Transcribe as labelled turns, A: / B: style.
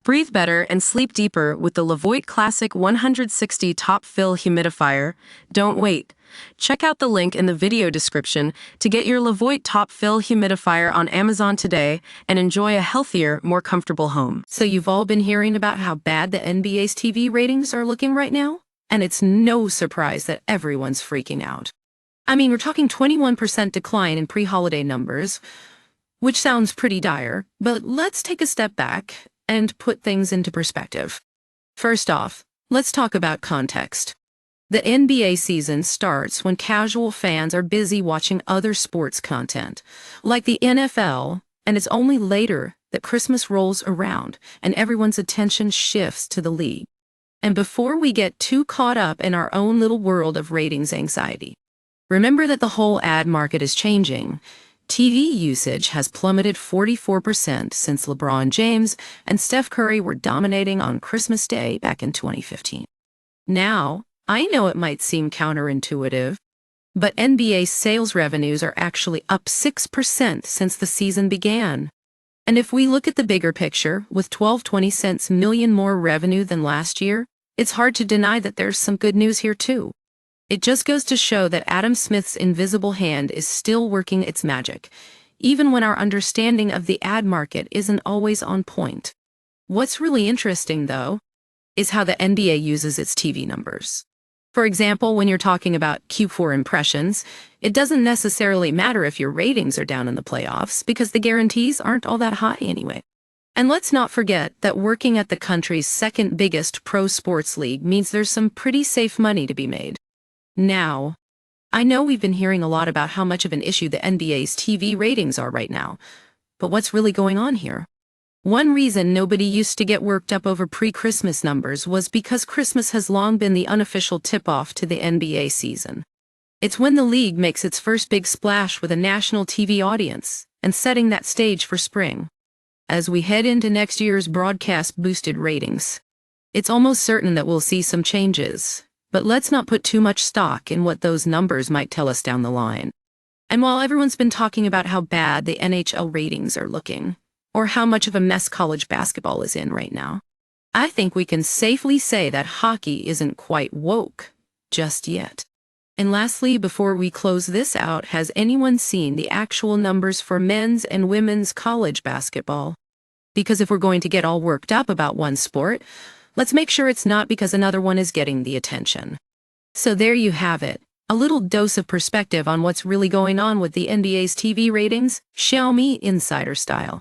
A: Breathe better and sleep deeper with the Levoit Classic 160 Top Fill Humidifier. Don't wait. Check out the link in the video description to get your Levoit Top Fill Humidifier on Amazon today and enjoy a healthier, more comfortable home.
B: So you've all been hearing about how bad the NBA's TV ratings are looking right now? And it's no surprise that everyone's freaking out. I mean, we're talking 21% decline in pre-holiday numbers, which sounds pretty dire, but let's take a step back and put things into perspective. First off, let's talk about context. The NBA season starts when casual fans are busy watching other sports content, like the NFL, and it's only later that Christmas rolls around and everyone's attention shifts to the league. And before we get too caught up in our own little world of ratings anxiety, remember that the whole ad market is changing. TV usage has plummeted 44% since LeBron James and Steph Curry were dominating on Christmas Day back in 2015. Now, I know it might seem counterintuitive, but NBA sales revenues are actually up 6% since the season began. And if we look at the bigger picture, with 20 cents million more revenue than last year, it's hard to deny that there's some good news here too. It just goes to show that Adam Smith's invisible hand is still working its magic, even when our understanding of the ad market isn't always on point. What's really interesting, though, is how the NBA uses its TV numbers. For example, when you're talking about Q4 impressions, it doesn't necessarily matter if your ratings are down in the playoffs because the guarantees aren't all that high anyway. And let's not forget that working at the country's second biggest pro sports league means there's some pretty safe money to be made. Now, I know we've been hearing a lot about how much of an issue the NBA's TV ratings are right now, but what's really going on here? One reason nobody used to get worked up over pre-Christmas numbers was because Christmas has long been the unofficial tip-off to the NBA season. It's when the league makes its first big splash with a national TV audience and setting that stage for spring. As we head into next year's broadcast-boosted ratings, it's almost certain that we'll see some changes. But let's not put too much stock in what those numbers might tell us down the line. And while everyone's been talking about how bad the NHL ratings are looking, or how much of a mess college basketball is in right now, I think we can safely say that hockey isn't quite woke just yet. And lastly, before we close this out, has anyone seen the actual numbers for men's and women's college basketball? Because if we're going to get all worked up about one sport, let's make sure it's not because another one is getting the attention. So there you have it, a little dose of perspective on what's really going on with the NBA's TV ratings, Xiaomi Insider style.